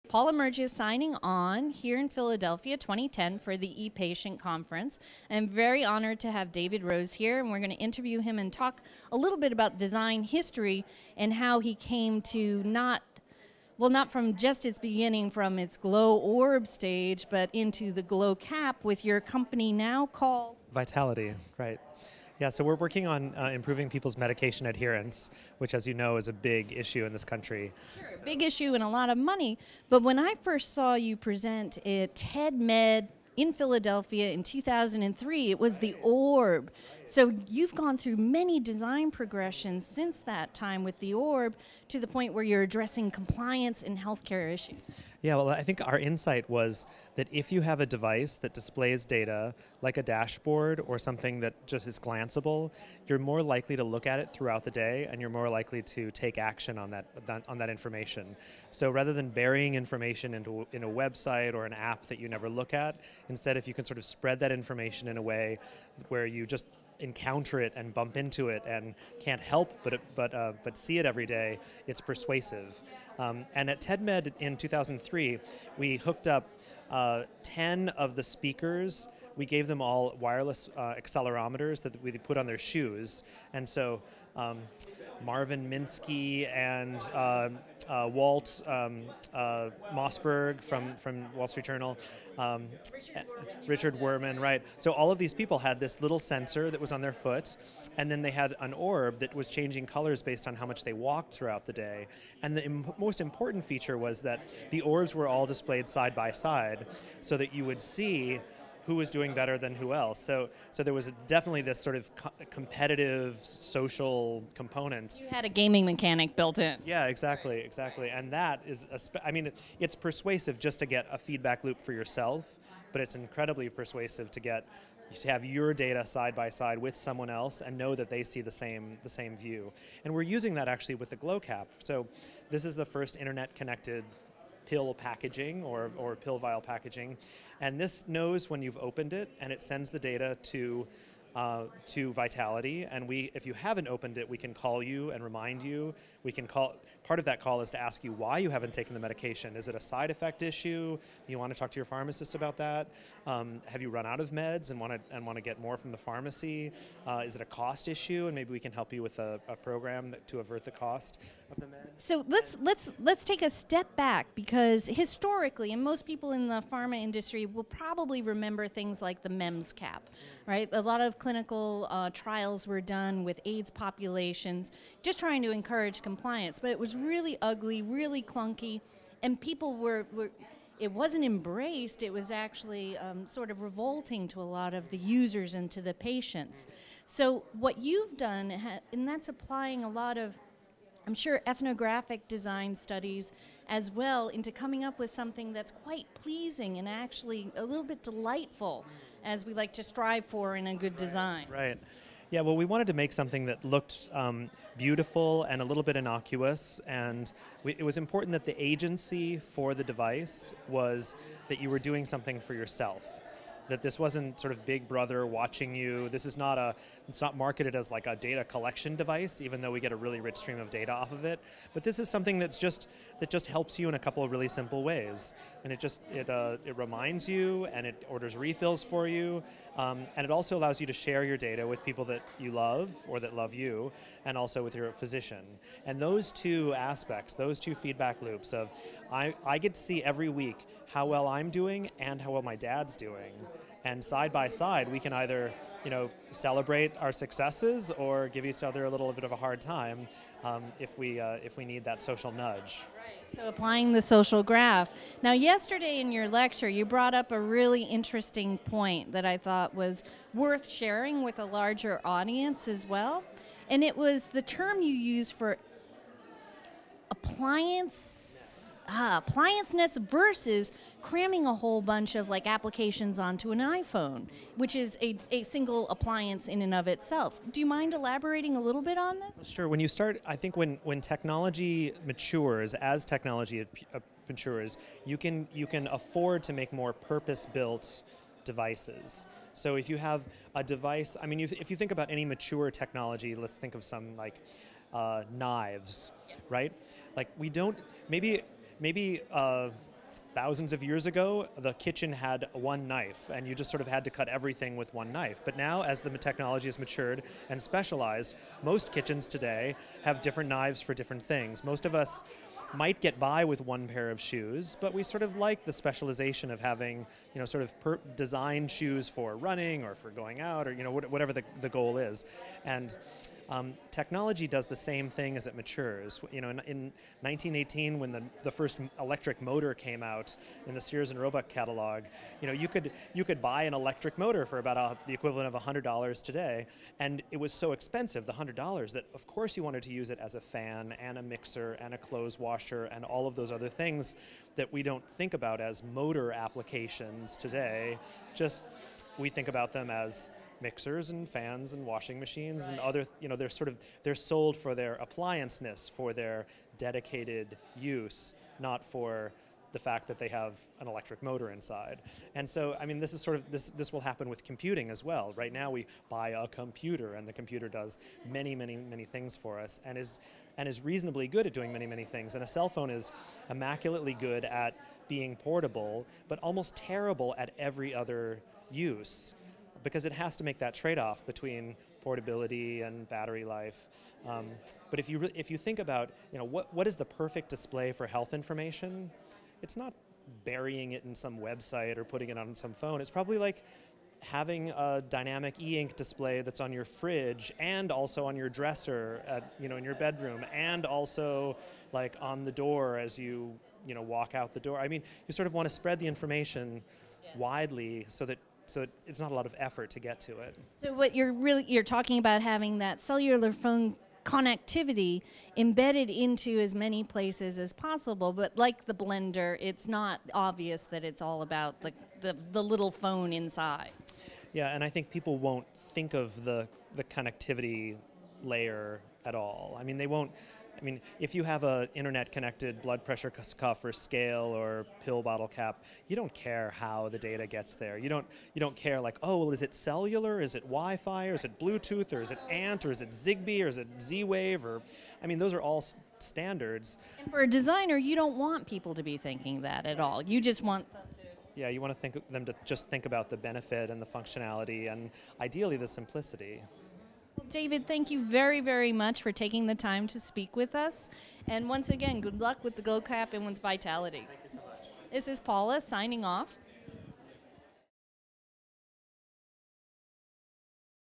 Paul Emergia signing on here in Philadelphia 2010 for the ePatient Conference. I'm very honored to have David Rose here, and we're going to interview him and talk a little bit about design history and how he came to not from just its beginning from its glow orb stage, but into the glow cap with your company now called Vitality, right. Yeah, so we're working on improving people's medication adherence, which, as you know, is a big issue in this country. Sure, a big issue and a lot of money. But when I first saw you present at TED Med in Philadelphia in 2003, it was the orb. So you've gone through many design progressions since that time with the orb to the point where you're addressing compliance and healthcare issues. Yeah, well, I think our insight was that if you have a device that displays data, like a dashboard or something that just is glanceable, you're more likely to look at it throughout the day, and you're more likely to take action on that information. So rather than burying information in a website or an app that you never look at, instead, if you can sort of spread that information in a way where you just encounter it and bump into it and can't help but see it every day, it's persuasive. And at TED Med in 2003, we hooked up 10 of the speakers. We gave them all wireless accelerometers that we put on their shoes. And so Marvin Minsky and Walt Mossberg from Wall Street Journal, Richard Werman, right. So all of these people had this little sensor that was on their foot, and then they had an orb that was changing colors based on how much they walked throughout the day. And the most important feature was that the orbs were all displayed side by side so that you would see who was doing better than who else. So there was definitely this sort of competitive social component. You had a gaming mechanic built in. Yeah, exactly. And that is, it's persuasive just to get a feedback loop for yourself, but it's incredibly persuasive to have your data side by side with someone else and know that they see the same view. And we're using that actually with the glow cap. So this is the first internet connected pill packaging or pill vial packaging, and this knows when you've opened it, and it sends the data to Vitality. And if you haven't opened it, we can call you and remind you. We can call. Part of that call is to ask you why you haven't taken the medication. Is it a side effect issue? You want to talk to your pharmacist about that? Have you run out of meds and want to get more from the pharmacy? Is it a cost issue? And maybe we can help you with a program to avert the cost of the meds. So let's take a step back, because historically, and most people in the pharma industry will probably remember things like the MEMS cap, right? A lot of clinical trials were done with AIDS populations, just trying to encourage compliance, but it was really ugly, really clunky, and people it wasn't embraced. It was actually sort of revolting to a lot of the users and to the patients. So what you've done, and that's applying a lot of, I'm sure, ethnographic design studies as well into coming up with something that's quite pleasing and actually a little bit delightful, as we like to strive for in a good design. Right. Yeah, well, we wanted to make something that looked beautiful and a little bit innocuous, and it was important that the agency for the device was that you were doing something for yourself. That this wasn't sort of Big Brother watching you. This is it's not marketed as like a data collection device, even though we get a really rich stream of data off of it. But this is something that just helps you in a couple of really simple ways. And it reminds you, and it orders refills for you, and it also allows you to share your data with people that you love or that love you, and also with your physician. And those two aspects, those two feedback loops of, I get to see every week how well I'm doing and how well my dad's doing. And side by side, we can either, celebrate our successes or give each other a little bit of a hard time if we need that social nudge. Right. So applying the social graph. Now, yesterday in your lecture, you brought up a really interesting point that I thought was worth sharing with a larger audience as well. And it was the term you used for applianceness versus cramming a whole bunch of applications onto an iPhone, which is a single appliance in and of itself. Do you mind elaborating a little bit on this? Sure. When you start, I think when technology matures, as technology matures, you can afford to make more purpose-built devices. So if you have a device, if you think about any mature technology, let's think of some knives, right? Like we don't, maybe thousands of years ago, the kitchen had one knife, and you just sort of had to cut everything with one knife. But now, as the technology has matured and specialized, most kitchens today have different knives for different things. Most of us might get by with one pair of shoes, but we sort of like the specialization of having, sort of designed shoes for running or for going out, or whatever the goal is. And technology does the same thing as it matures. In 1918, when the first electric motor came out in the Sears and Roebuck catalog, you could buy an electric motor for about the equivalent of $100 today, and it was so expensive, the $100, that of course you wanted to use it as a fan and a mixer and a clothes washer and all of those other things that we don't think about as motor applications today. Just we think about them as mixers and fans and washing machines and other, they're sold for their applianceness, for their dedicated use, not for the fact that they have an electric motor inside. And so, this is this will happen with computing as well. Right now we buy a computer, and the computer does many, many, many things for us, and is reasonably good at doing many, many things. And a cell phone is immaculately good at being portable, but almost terrible at every other use, because it has to make that trade-off between portability and battery life. But if you think about, what is the perfect display for health information? It's not burying it in some website or putting it on some phone. It's probably like having a dynamic e-ink display that's on your fridge and also on your dresser in your bedroom, and also like on the door as you walk out the door. You sort of want to spread the information widely so it's not a lot of effort to get to it. So what you're talking about, having that cellular phone connectivity embedded into as many places as possible, but like the blender, it's not obvious that it's all about the little phone inside. Yeah, and I think people won't think of the connectivity layer at all. They won't. If you have an internet-connected blood pressure cuff or scale or pill bottle cap, you don't care how the data gets there. You don't care like, oh, well, is it cellular? Is it Wi-Fi? Or is it Bluetooth? Or is it ANT? Or is it Zigbee? Or is it Z-Wave? Or those are all standards. And for a designer, you don't want people to be thinking that at all. You just want them to. Yeah, you want them to just think about the benefit and the functionality and ideally the simplicity. David, thank you very, very much for taking the time to speak with us. And once again, good luck with the Glow Cap and with Vitality. Thank you so much. This is Paula signing off.